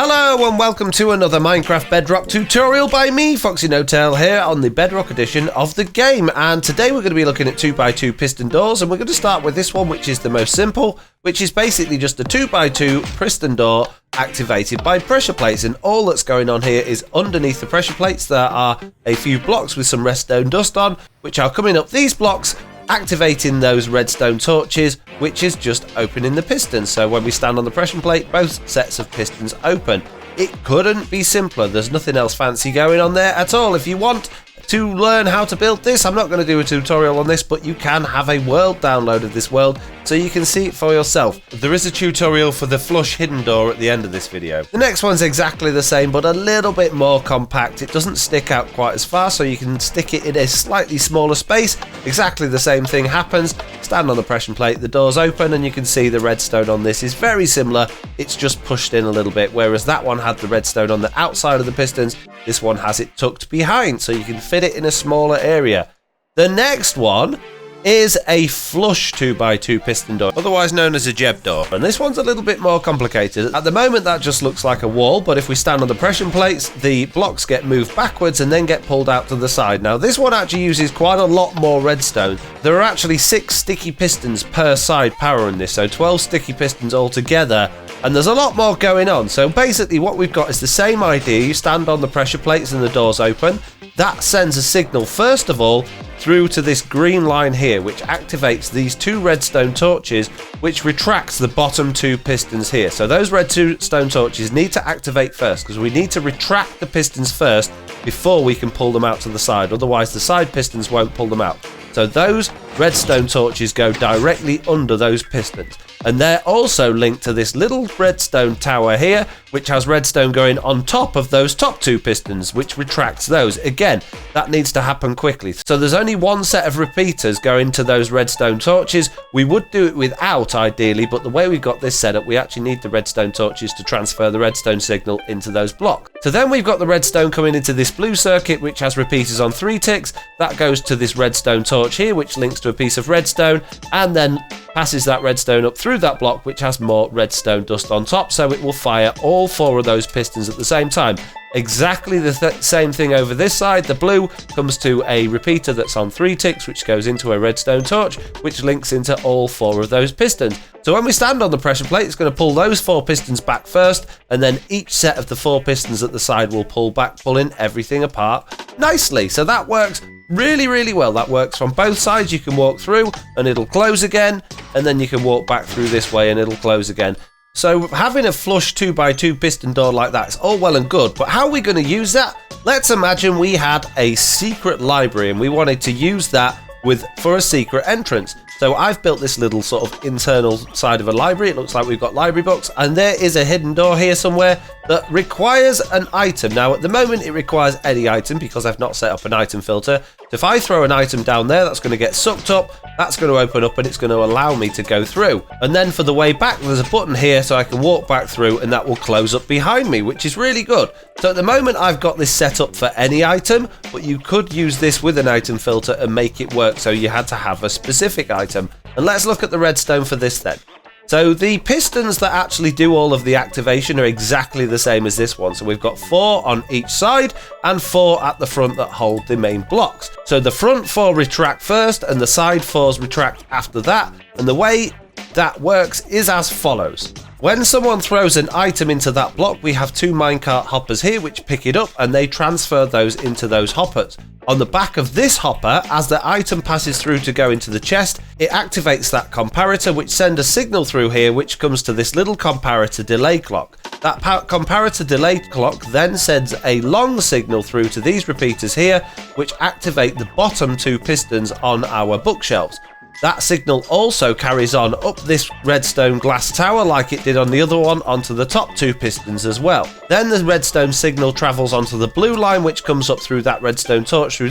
Hello and welcome to another Minecraft Bedrock tutorial by me, FoxyNoTail, here on the Bedrock Edition of the game. And today we're going to be looking at 2x2 piston doors, and we're going to start with this one, which is the most simple, which is basically just a 2x2 piston door activated by pressure plates. And all that's going on here is underneath the pressure plates there are a few blocks with some redstone dust on, which are coming up these blocks, activating those redstone torches, which is just opening the pistons. So when we stand on the pressure plate, both sets of pistons open. It couldn't be simpler. There's nothing else fancy going on there at all. If you want to learn how to build this, I'm not going to do a tutorial on this, but you can have a world download of this world so you can see it for yourself. There is a tutorial for the flush hidden door at the end of this video. The next one's exactly the same, but a little bit more compact. It doesn't stick out quite as far, so you can stick it in a slightly smaller space. Exactly the same thing happens. Stand on the pressure plate, the doors open, and you can see the redstone on this is very similar. It's just pushed in a little bit, whereas that one had the redstone on the outside of the pistons. This one has it tucked behind, so you can fit it in a smaller area. The next one is a flush 2x2 piston door, otherwise known as a Jeb Door, and this one's a little bit more complicated. At the moment that just looks like a wall, but if we stand on the pressure plates, the blocks get moved backwards and then get pulled out to the side. Now this one actually uses quite a lot more redstone. There are actually 6 sticky pistons per side powering this, so 12 sticky pistons altogether, and there's a lot more going on. So basically what we've got is the same idea. You stand on the pressure plates and the doors open. That sends a signal first of all through to this green line here, which activates these 2 redstone torches, which retracts the bottom 2 pistons here. So those redstone torches need to activate first, because we need to retract the pistons first before we can pull them out to the side. Otherwise the side pistons won't pull them out. So those redstone torches go directly under those pistons. And they're also linked to this little redstone tower here, which has redstone going on top of those top 2 pistons, which retracts those. Again, that needs to happen quickly. So there's only one set of repeaters going to those redstone torches. We would do it without, ideally, but the way we've got this set up, we actually need the redstone torches to transfer the redstone signal into those blocks. So then we've got the redstone coming into this blue circuit, which has repeaters on 3 ticks. That goes to this redstone torch here, which links to a piece of redstone, and then passes that redstone up through that block, which has more redstone dust on top, so it will fire all 4 of those pistons at the same time. Exactly the same thing over this side. The blue comes to a repeater that's on 3 ticks, which goes into a redstone torch, which links into all 4 of those pistons. So when we stand on the pressure plate, it's going to pull those 4 pistons back first, and then each set of the 4 pistons at the side will pull back, pulling everything apart nicely. So that works really well. That works from both sides. You can walk through and it'll close again, and then you can walk back through this way and it'll close again. So having a flush 2x2 piston door like that is all well and good, but how are we going to use that? Let's imagine we had a secret library and we wanted to use that for a secret entrance. So I've built this little sort of internal side of a library. It looks like we've got library books, and there is a hidden door here somewhere that requires an item. Now at the moment it requires any item because I've not set up an item filter. So if I throw an item down there, that's going to get sucked up, that's going to open up, and it's going to allow me to go through. And then for the way back, there's a button here so I can walk back through, and that will close up behind me, which is really good. So at the moment I've got this set up for any item, but you could use this with an item filter and make it work so you had to have a specific item. And let's look at the redstone for this then. So the pistons that actually do all of the activation are exactly the same as this one. So we've got 4 on each side and 4 at the front that hold the main blocks. So the front 4 retract first and the side 4s retract after that. And the way that works is as follows. When someone throws an item into that block, we have 2 minecart hoppers here which pick it up and they transfer those into those hoppers. On the back of this hopper, as the item passes through to go into the chest, it activates that comparator, which sends a signal through here which comes to this little comparator delay clock. That comparator delay clock then sends a long signal through to these repeaters here, which activate the bottom 2 pistons on our bookshelves. That signal also carries on up this redstone glass tower like it did on the other one onto the top 2 pistons as well. Then the redstone signal travels onto the blue line, which comes up through that redstone torch,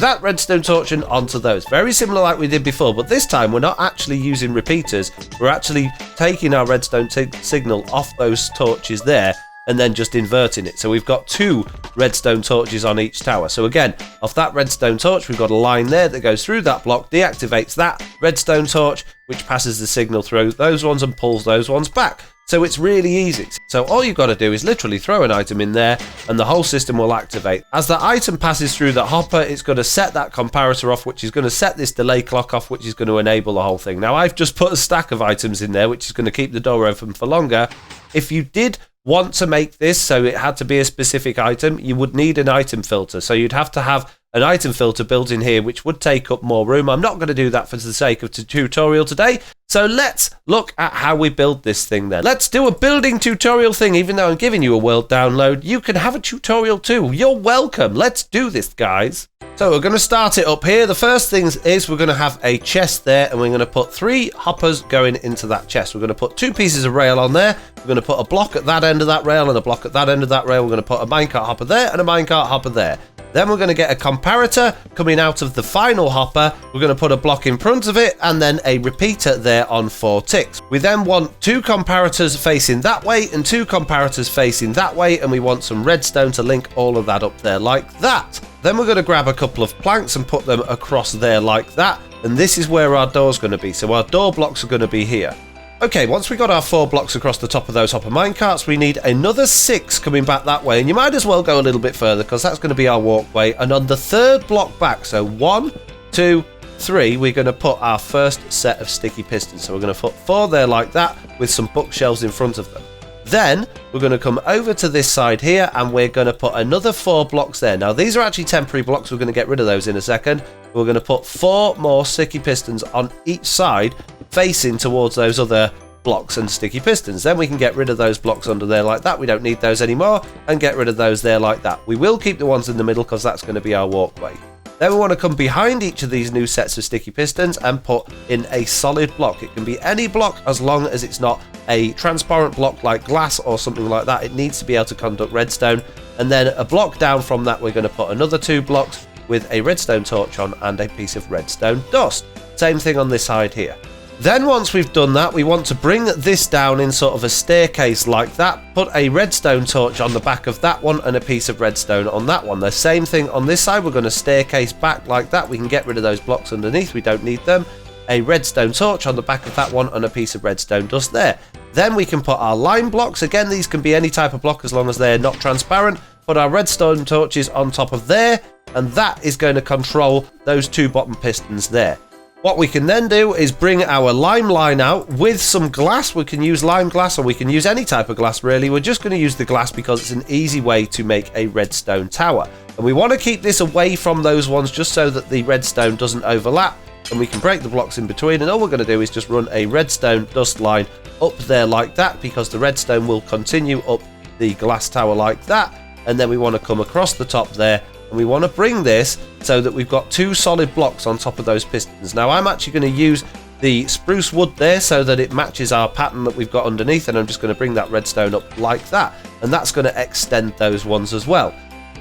and onto those. Very similar like we did before, but this time we're not actually using repeaters. We're actually taking our redstone signal off those torches there and then just inverting it. So we've got 2 redstone torches on each tower. So again, off that redstone torch, we've got a line there that goes through that block, deactivates that redstone torch, which passes the signal through those ones and pulls those ones back. So it's really easy. So all you've got to do is literally throw an item in there and the whole system will activate. As the item passes through the hopper, it's going to set that comparator off, which is going to set this delay clock off, which is going to enable the whole thing. Now I've just put a stack of items in there, which is going to keep the door open for longer. If you did want to make this so it had to be a specific item, you would need an item filter. So you'd have to have an item filter built in here, which would take up more room. I'm not going to do that for the sake of the tutorial today. So let's look at how we build this thing then. Let's do a building tutorial thing. Even though I'm giving you a world download, you can have a tutorial too. You're welcome. Let's do this, guys. So we're going to start it up here. The first thing is we're going to have a chest there, and we're going to put 3 hoppers going into that chest. We're going to put 2 pieces of rail on there. We're going to put a block at that end of that rail and a block at that end of that rail. We're going to put a minecart hopper there and a minecart hopper there. Then we're going to get a comparator coming out of the final hopper. We're going to put a block in front of it and then a repeater there on 4 ticks. We then want 2 comparators facing that way and 2 comparators facing that way, and we want some redstone to link all of that up there like that. Then we're going to grab a couple of planks and put them across there like that, and this is where our door's going to be. So our door blocks are going to be here. Okay, once we got our 4 blocks across the top of those hopper minecarts, we need another 6 coming back that way, and you might as well go a little bit further because that's going to be our walkway. And on the 3rd block back, so 1, 2, 3, we're going to put our first set of sticky pistons. So we're going to put 4 there like that with some bookshelves in front of them. Then we're going to come over to this side here and we're going to put another 4 blocks there. Now these are actually temporary blocks. We're going to get rid of those in a second. We're going to put 4 more sticky pistons on each side facing towards those other blocks and sticky pistons. Then we can get rid of those blocks under there like that. We don't need those anymore, and get rid of those there like that. We will keep the ones in the middle because that's going to be our walkway. Then we want to come behind each of these new sets of sticky pistons and put in a solid block. It can be any block as long as it's not a transparent block like glass or something like that. It needs to be able to conduct redstone. And then a block down from that, we're going to put another 2 blocks with a redstone torch on and a piece of redstone dust. Same thing on this side here. Then once we've done that, we want to bring this down in sort of a staircase like that. Put a redstone torch on the back of that one and a piece of redstone on that one. The same thing on this side. We're going to staircase back like that. We can get rid of those blocks underneath. We don't need them. A redstone torch on the back of that one and a piece of redstone dust there. Then we can put our lime blocks. Again, these can be any type of block as long as they're not transparent. Put our redstone torches on top of there, and that is going to control those 2 bottom pistons there. What we can then do is bring our lime line out with some glass. We can use lime glass or we can use any type of glass really. We're just going to use the glass because it's an easy way to make a redstone tower. And we want to keep this away from those ones just so that the redstone doesn't overlap. And we can break the blocks in between, and all we're going to do is just run a redstone dust line up there like that, because the redstone will continue up the glass tower like that. And then we want to come across the top there, and we want to bring this so that we've got 2 solid blocks on top of those pistons. Now I'm actually going to use the spruce wood there so that it matches our pattern that we've got underneath, and I'm just going to bring that redstone up like that, and that's going to extend those ones as well.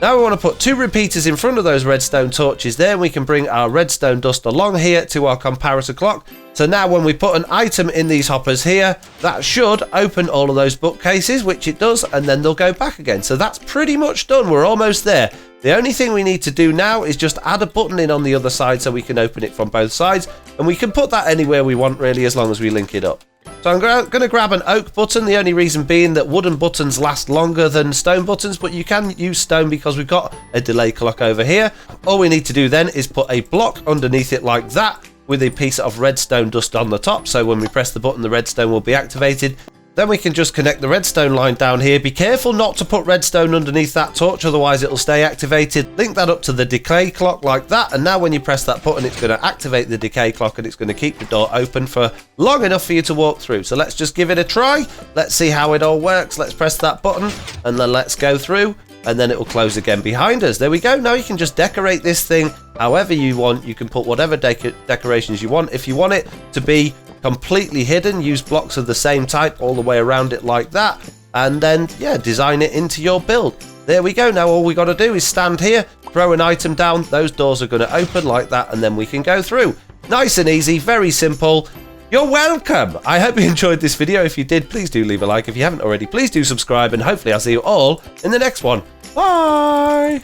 Now we want to put 2 repeaters in front of those redstone torches there, and we can bring our redstone dust along here to our comparator clock. So now when we put an item in these hoppers here, that should open all of those bookcases, which it does, and then they'll go back again. So that's pretty much done. We're almost there. The only thing we need to do now is just add a button in on the other side so we can open it from both sides, and we can put that anywhere we want really as long as we link it up. So I'm going to grab an oak button, the only reason being that wooden buttons last longer than stone buttons, but you can use stone because we've got a delay clock over here. All we need to do then is put a block underneath it like that with a piece of redstone dust on the top, so when we press the button the redstone will be activated. Then we can just connect the redstone line down here. Be careful not to put redstone underneath that torch, otherwise it'll stay activated. Link that up to the decay clock like that, and now when you press that button it's going to activate the decay clock, and it's going to keep the door open for long enough for you to walk through. So let's just give it a try. Let's see how it all works. Let's press that button and then let's go through, and then it will close again behind us. There we go. Now you can just decorate this thing however you want. You can put whatever decorations you want. If you want it to be completely hidden, use blocks of the same type all the way around it like that, and then yeah, design it into your build. There we go. Now all we got to do is stand here, throw an item down, those doors are going to open like that, and then we can go through. Nice and easy, very simple. You're welcome. I hope you enjoyed this video. If you did, please do leave a like. If you haven't already, please do subscribe, and hopefully I'll see you all in the next one. Bye.